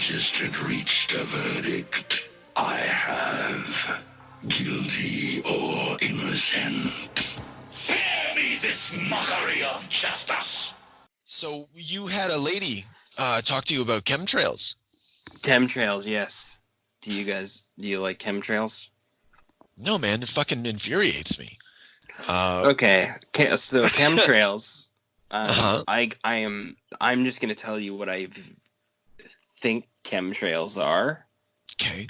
magistrate reached a verdict. I have guilty or innocent. Spare me this mockery of justice. So you had a lady talk to you about chemtrails. Chemtrails, yes. Do you like chemtrails? No, man, it fucking infuriates me. Okay, so chemtrails. Uh-huh. I'm just gonna tell you what I think chemtrails are. Okay.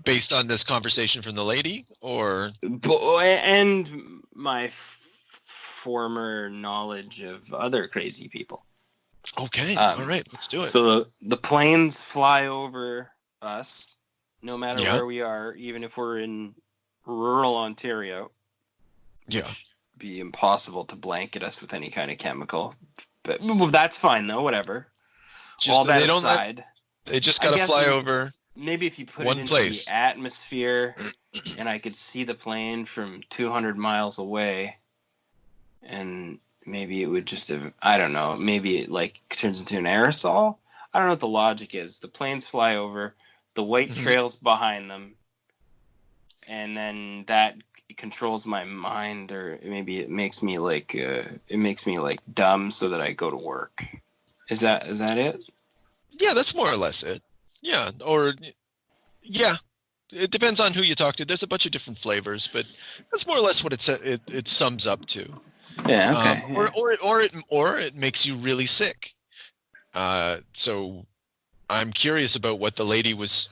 Based on this conversation from the lady, or and my former knowledge of other crazy people. Okay, all right, let's do it. So the planes fly over us, no matter Yeah. where we are, even if we're in rural Ontario. Yeah. Which would be impossible to blanket us with any kind of chemical. But well, that's fine though, whatever. Just, all that they don't aside, they just gotta fly over maybe if you put one it into place. the atmosphere and I could see the plane from 200 miles away, and maybe it would just have, I don't know, maybe it like turns into an aerosol. I don't know what the logic is. The planes fly over, the white trails behind them, and then that controls my mind, or maybe it makes me like dumb so that I go to work. Is that it? Yeah, that's more or less it. Yeah, or yeah, it depends on who you talk to. There's a bunch of different flavors, but that's more or less what it sums up to. Yeah. Okay. Or it makes you really sick. So I'm curious about what the lady was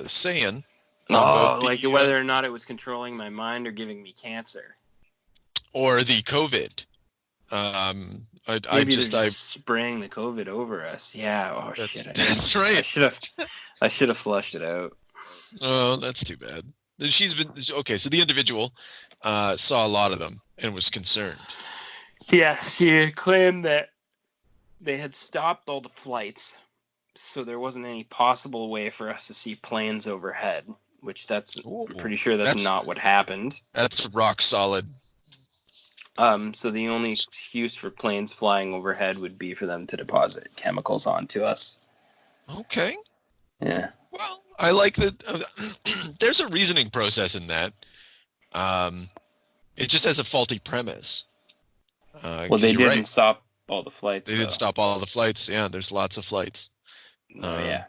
saying. Like whether or not it was controlling my mind or giving me cancer. Or the COVID. Maybe they're just spraying the COVID over us. Yeah. Oh shit. That's right. I should have flushed it out. Oh, that's too bad. She's been okay. So the individual saw a lot of them and was concerned. Yes, she claimed that they had stopped all the flights, so there wasn't any possible way for us to see planes overhead. Which I'm pretty sure that's not what happened. That's rock solid. So the only excuse for planes flying overhead would be for them to deposit chemicals onto us. Okay. Yeah. Well, I like that. There's a reasoning process in that. It just has a faulty premise. Well, they didn't stop all the flights. They didn't stop all the flights. Yeah, there's lots of flights. Oh, yeah.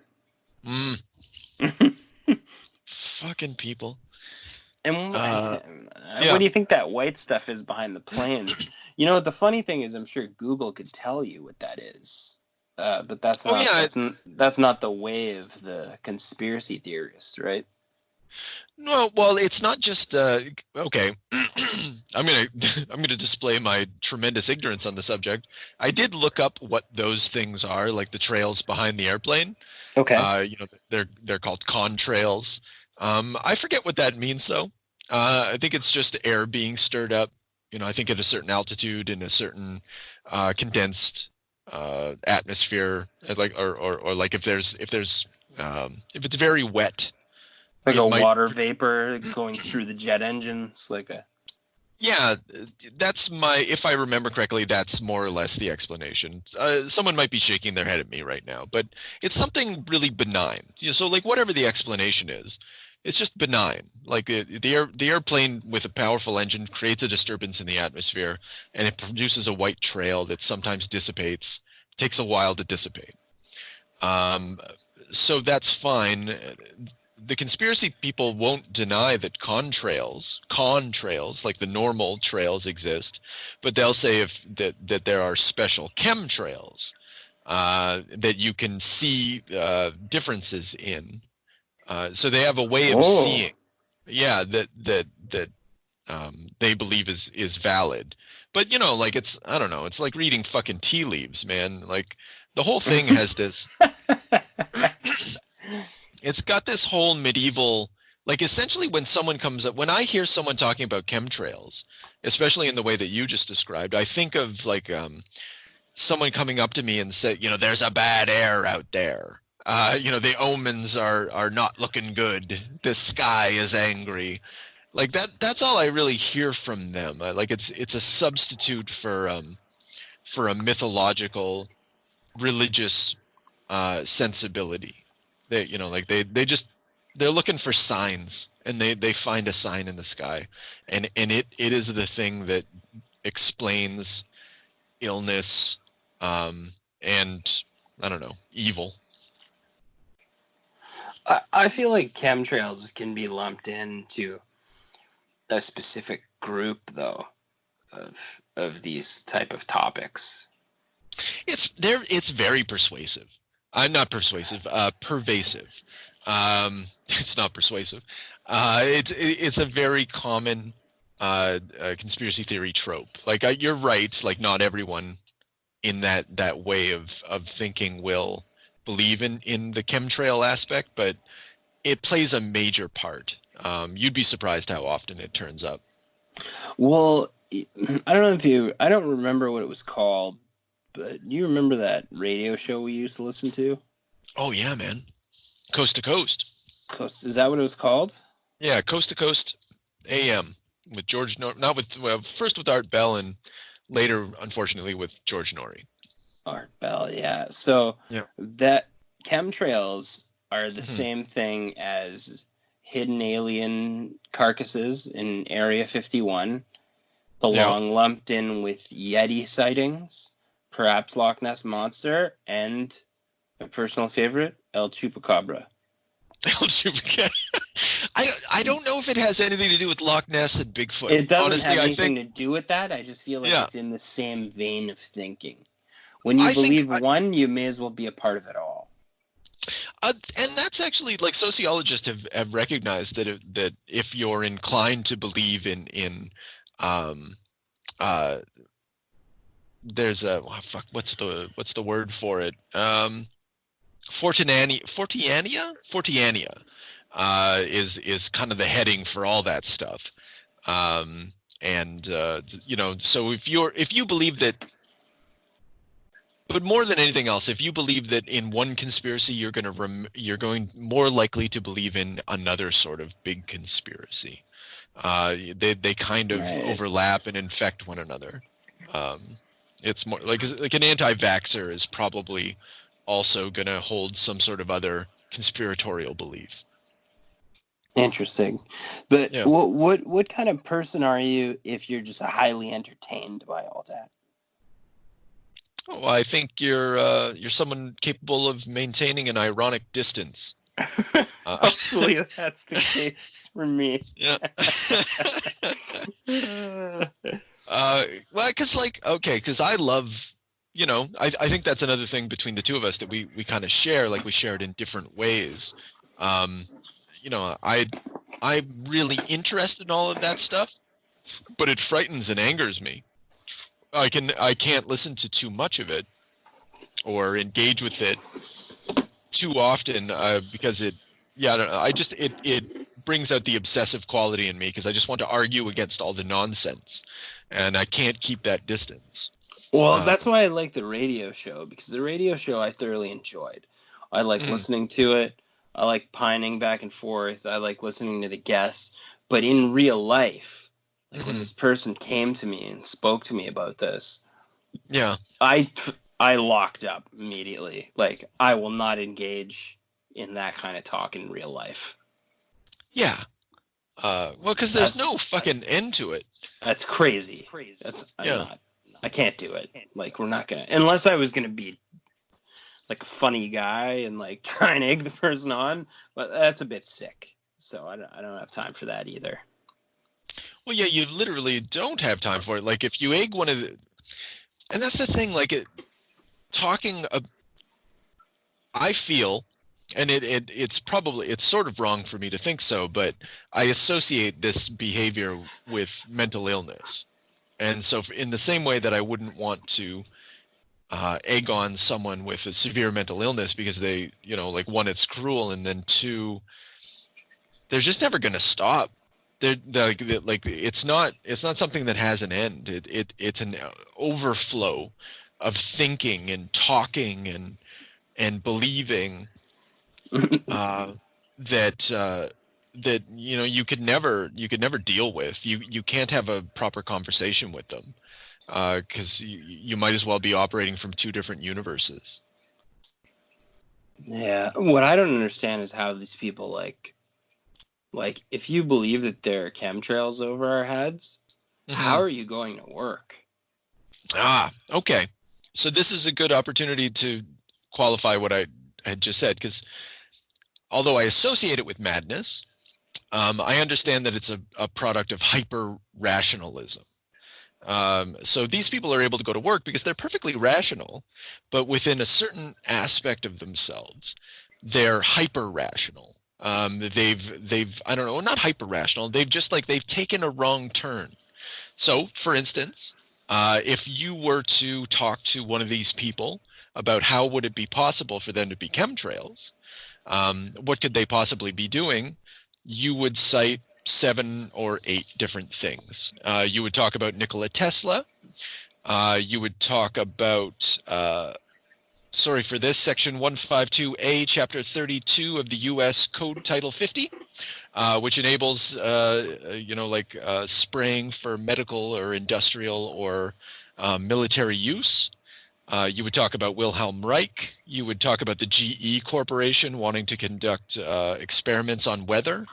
Fucking people. And what do you think that white stuff is behind the planes? You know, the funny thing is, I'm sure Google could tell you what that is. But that's not the way of the conspiracy theorist, right? No, well, it's not just okay. I'm gonna display my tremendous ignorance on the subject. I did look up what those things are, like the trails behind the airplane. Okay. They're called contrails. I forget what that means though. I think it's just air being stirred up. I think at a certain altitude in a certain condensed atmosphere, like or like if it's very wet. Like a water vapor going through the jet engines, Yeah, if I remember correctly, that's more or less the explanation. Someone might be shaking their head at me right now, but it's something really benign. So like whatever the explanation is, it's just benign. Like the airplane with a powerful engine creates a disturbance in the atmosphere, and it produces a white trail that sometimes dissipates. Takes a while to dissipate. So that's fine. The conspiracy people won't deny that contrails, like the normal trails exist, but they'll say that there are special chemtrails that you can see differences in. So they have a way of seeing, that they believe is valid. But like I don't know, it's like reading fucking tea leaves, man. Like the whole thing has this. It's got this whole medieval, like essentially when I hear someone talking about chemtrails, especially in the way that you just described, I think of like someone coming up to me and say, there's a bad air out there. The omens are not looking good. The sky is angry. Like that's all I really hear from them. Like it's a substitute for a mythological religious sensibility. They, you know, like they're looking for signs, and they find a sign in the sky, and it is the thing that explains illness, and I don't know, evil. I feel like chemtrails can be lumped into a specific group, though, of these type of topics. It's very persuasive. I'm not persuasive. Pervasive. It's not persuasive. It's a very common conspiracy theory trope. Like you're right. Like not everyone in that way of thinking will believe in the chemtrail aspect, but it plays a major part. You'd be surprised how often it turns up. Well, I don't remember what it was called, but you remember that radio show we used to listen to? Oh yeah, man. Coast to Coast. Is that what it was called? Yeah, Coast to Coast AM with George first with Art Bell and later, unfortunately, with George Norrie. Art Bell, yeah. So that chemtrails are the same thing as hidden alien carcasses in Area 51, belong lumped in with Yeti sightings, perhaps Loch Ness Monster, and my personal favorite, El Chupacabra. El Chupacabra. I don't know if it has anything to do with Loch Ness and Bigfoot. It doesn't have anything to do with that. I just feel like it's in the same vein of thinking. When you believe one, you may as well be a part of it all. And that's actually, like, sociologists have recognized that if you're inclined to believe in there's a what's the word for it? Forteania is kind of the heading for all that stuff. So if you believe that, but more than anything else, if you believe that in one conspiracy, you're going more likely to believe in another sort of big conspiracy. They kind of overlap and infect one another. It's more like an anti-vaxxer is probably also going to hold some sort of other conspiratorial belief. Interesting. But what kind of person are you if you're just highly entertained by all that? Oh, I think you're someone capable of maintaining an ironic distance. Hopefully that's the case for me. Yeah. Well, because I love, I think that's another thing between the two of us that we kind of share, like we share it in different ways. I'm really interested in all of that stuff, but it frightens and angers me. I can't listen to too much of it or engage with it too often because I don't know. It brings out the obsessive quality in me because I just want to argue against all the nonsense, and I can't keep that distance. Well, that's why I like the radio show, because the radio show I thoroughly enjoyed. I like listening to it. I like pining back and forth. I like listening to the guests. But in real life, like when this person came to me and spoke to me about this, I locked up immediately. Like, I will not engage in that kind of talk in real life. Yeah. Well, because there's no fucking end to it. That's crazy. I can't do it. Like, we're not gonna, unless I was gonna be like a funny guy and like try and egg the person on, but that's a bit sick. So I don't have time for that either. Well, yeah, you literally don't have time for it. Like, if you egg one of the, and that's the thing. Like, I feel, and it's sort of wrong for me to think so, but I associate this behavior with mental illness. And so in the same way that I wouldn't want to egg on someone with a severe mental illness because they, like, one, it's cruel, and then two, they're just never going to stop. They're like it's not something that has an end. It's an overflow of thinking and talking and believing that you could never deal with. You can't have a proper conversation with them because you might as well be operating from two different universes. Yeah. What I don't understand is how these people like if you believe that there are chemtrails over our heads, how are you going to work? Okay. So this is a good opportunity to qualify what I had just said, because although I associate it with madness, I understand that it's a product of hyper-rationalism. So these people are able to go to work because they're perfectly rational, but within a certain aspect of themselves, they're hyper-rational. They've I don't know, not hyper-rational. They've taken a wrong turn. So, for instance, if you were to talk to one of these people about how would it be possible for them to be chemtrails, what could they possibly be doing? You would cite 7 or 8 different things. You would talk about Nikola Tesla. You would talk about, sorry for this, Section 152A, Chapter 32 of the U.S. Code Title 50, which enables, spraying for medical or industrial or military use. You would talk about Wilhelm Reich. You would talk about the GE Corporation wanting to conduct experiments on weather.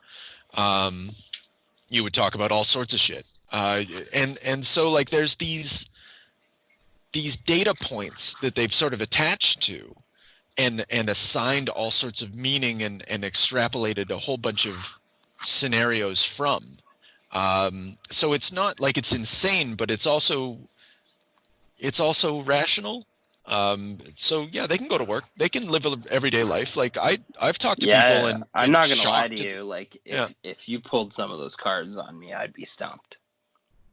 You would talk about all sorts of shit. And so like there's these data points that they've sort of attached to and assigned all sorts of meaning and extrapolated a whole bunch of scenarios from. So it's not like it's insane, but it's also rational. So yeah, they can go to work. They can live an everyday life. Like I've talked to people and I'm not gonna lie to shocked you. Like if you pulled some of those cards on me, I'd be stumped.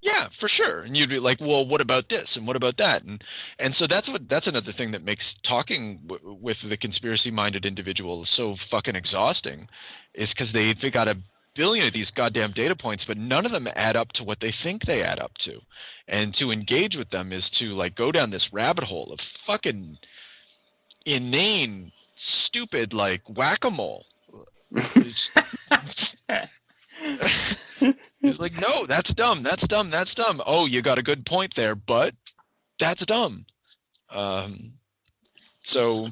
Yeah, for sure. And you'd be like, well, what about this and what about that? And so that's another thing that makes talking with the conspiracy-minded individual so fucking exhausting, is because they've got a billion of these goddamn data points, but none of them add up to what they think they add up to. And to engage with them is to like go down this rabbit hole of fucking inane, stupid, like whack-a-mole. It's like, no, that's dumb. That's dumb. That's dumb. Oh, you got a good point there, but that's dumb. So,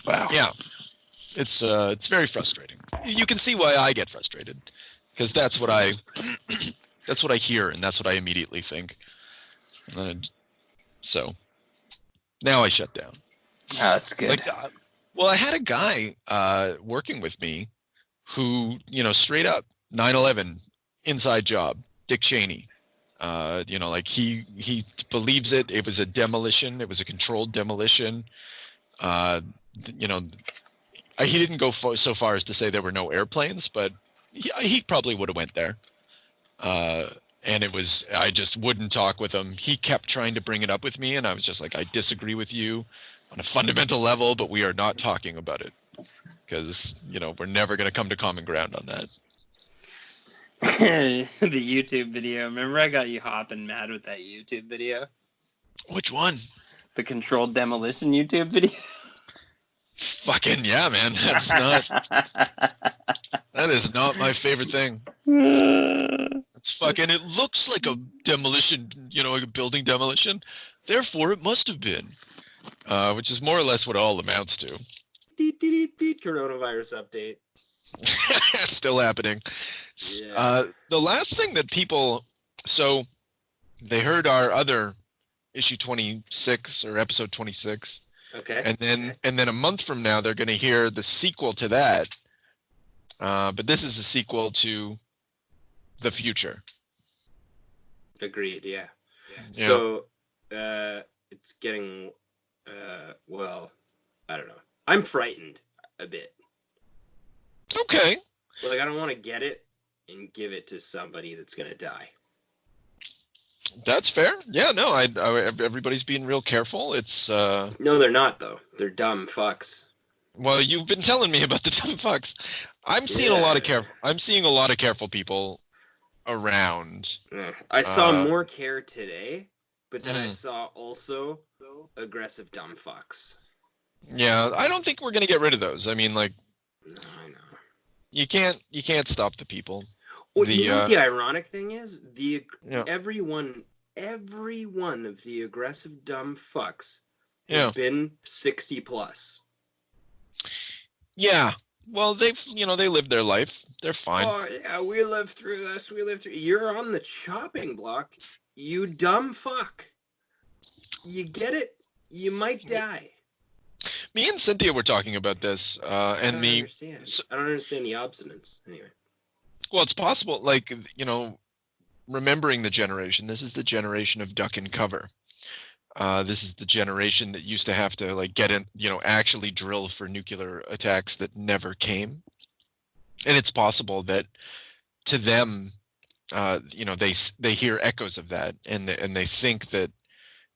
Wow. yeah, it's very frustrating. You can see why I get frustrated, because that's what I hear, and that's what I immediately think. So now I shut down. Oh, that's good. Like, well, I had a guy working with me who, straight up 9/11 inside job, Dick Cheney. Like he believes it. It was a demolition. It was a controlled demolition. He didn't go so far as to say there were no airplanes, but he probably would have went there. And I just wouldn't talk with him. He kept trying to bring it up with me, and I was just like, I disagree with you on a fundamental level, but we are not talking about it, because, we're never going to come to common ground on that. The YouTube video. Remember I got you hopping mad with that YouTube video? Which one? The controlled demolition YouTube video? Fucking yeah, man. That is not my favorite thing. It's fucking, it looks like a demolition, like a building demolition. Therefore, it must have been. Which is more or less what it all amounts to. Coronavirus update. Still happening. Yeah. The last thing that people, so they heard our other issue 26 or episode 26. Okay. And then a month from now, they're going to hear the sequel to that. But this is a sequel to The Future. Agreed. Yeah. So it's getting, well, I don't know. I'm frightened a bit. Okay. Like, I don't want to get it and give it to somebody that's going to die. That's fair. Yeah, no, everybody's being real careful. It's No, they're not, though. They're dumb fucks. Well, you've been telling me about the dumb fucks. I'm seeing a lot of careful people around. I saw more care today, but then I saw also aggressive dumb fucks. Yeah, I don't think we're going to get rid of those. I mean, like, no, I know. You can't stop the people. Well, you know what the ironic thing is? Every one of the aggressive dumb fucks has been 60 plus. Yeah. Well, they lived their life. They're fine. Oh yeah, we lived through this. We lived through. You're on the chopping block. You dumb fuck. You get it? You might die. Me and Cynthia were talking about this, I and don't understand. I don't understand the obstinance. Anyway. well, it's possible, like, remembering the generation. This is the generation of duck and cover. This is the generation that used to have to like get in, actually drill for nuclear attacks that never came. And it's possible that to them, they hear echoes of that, and they think that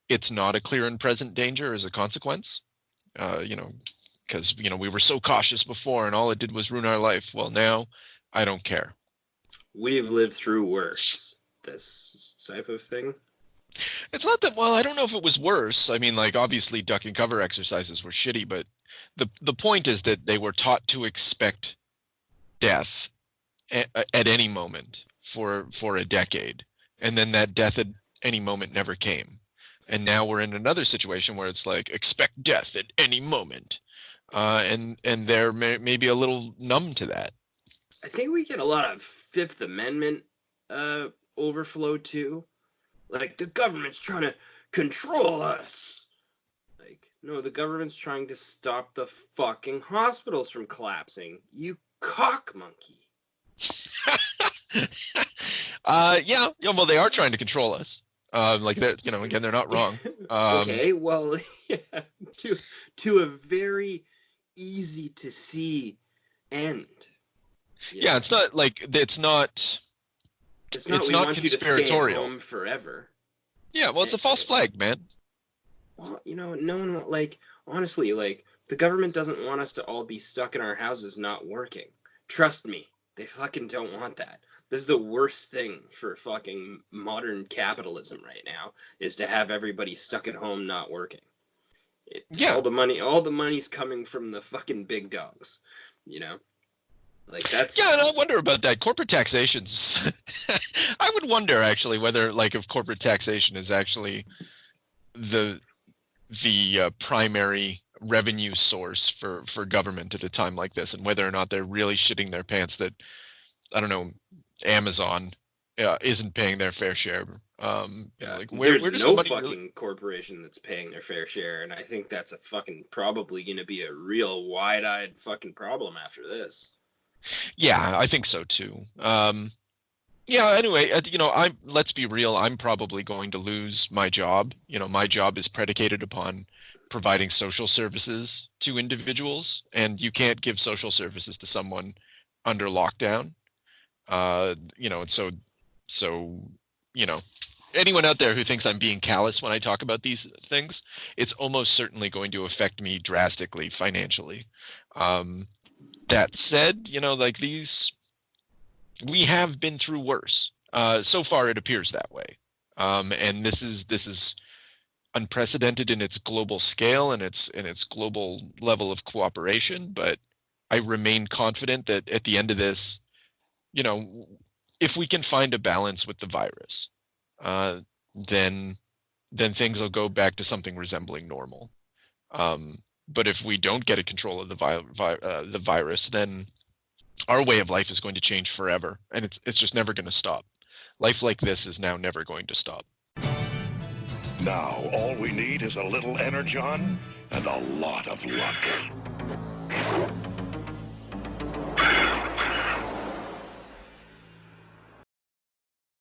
it's not a clear and present danger as a consequence. Because we were so cautious before, and all it did was ruin our life. Well, now I don't care. We've lived through worse. This type of thing. It's not that, well, I don't know if it was worse. I mean, like, obviously duck and cover exercises were shitty, but the point is that they were taught to expect death at any moment for a decade, and then that death at any moment never came. And now we're in another situation where it's like, expect death at any moment, and they're maybe a little numb to that. I think we get a lot of Fifth Amendment overflow too. Like, the government's trying to control us. Like, no, the government's trying to stop the fucking hospitals from collapsing. You cock monkey. Yeah, well, they are trying to control us. Like that, again, they're not wrong. Okay, well, yeah, to a very easy to see end. Yeah, it's not like it's not. It's not want you to stay at home forever. Yeah, well, it's a false flag, man. Well, no one, like, honestly, like, the government doesn't want us to all be stuck in our houses not working. Trust me, they fucking don't want that. This is the worst thing for fucking modern capitalism right now, is to have everybody stuck at home not working. Yeah. All the money's coming from the fucking big dogs, Like, that's... Yeah, and I wonder about that. Corporate taxations. I would wonder, actually, whether, like, if corporate taxation is actually the primary revenue source for government at a time like this, and whether or not they're really shitting their pants that, I don't know, Amazon isn't paying their fair share. Like, where does no the money fucking corporation that's paying their fair share, and I think that's a fucking probably going to be a real wide-eyed fucking problem after this. Yeah, I think so too. Yeah, anyway, let's be real. I'm probably going to lose my job. My job is predicated upon providing social services to individuals, and you can't give social services to someone under lockdown. Anyone out there who thinks I'm being callous when I talk about these things, it's almost certainly going to affect me drastically financially. That said, like, these, we have been through worse. So far, it appears that way. And this is unprecedented in its global scale and its global level of cooperation. But I remain confident that at the end of this, if we can find a balance with the virus, then things will go back to something resembling normal. But if we don't get a control of the virus, then our way of life is going to change forever, and it's just never going to stop. Life like this is now never going to stop. Now, all we need is a little energon and a lot of luck.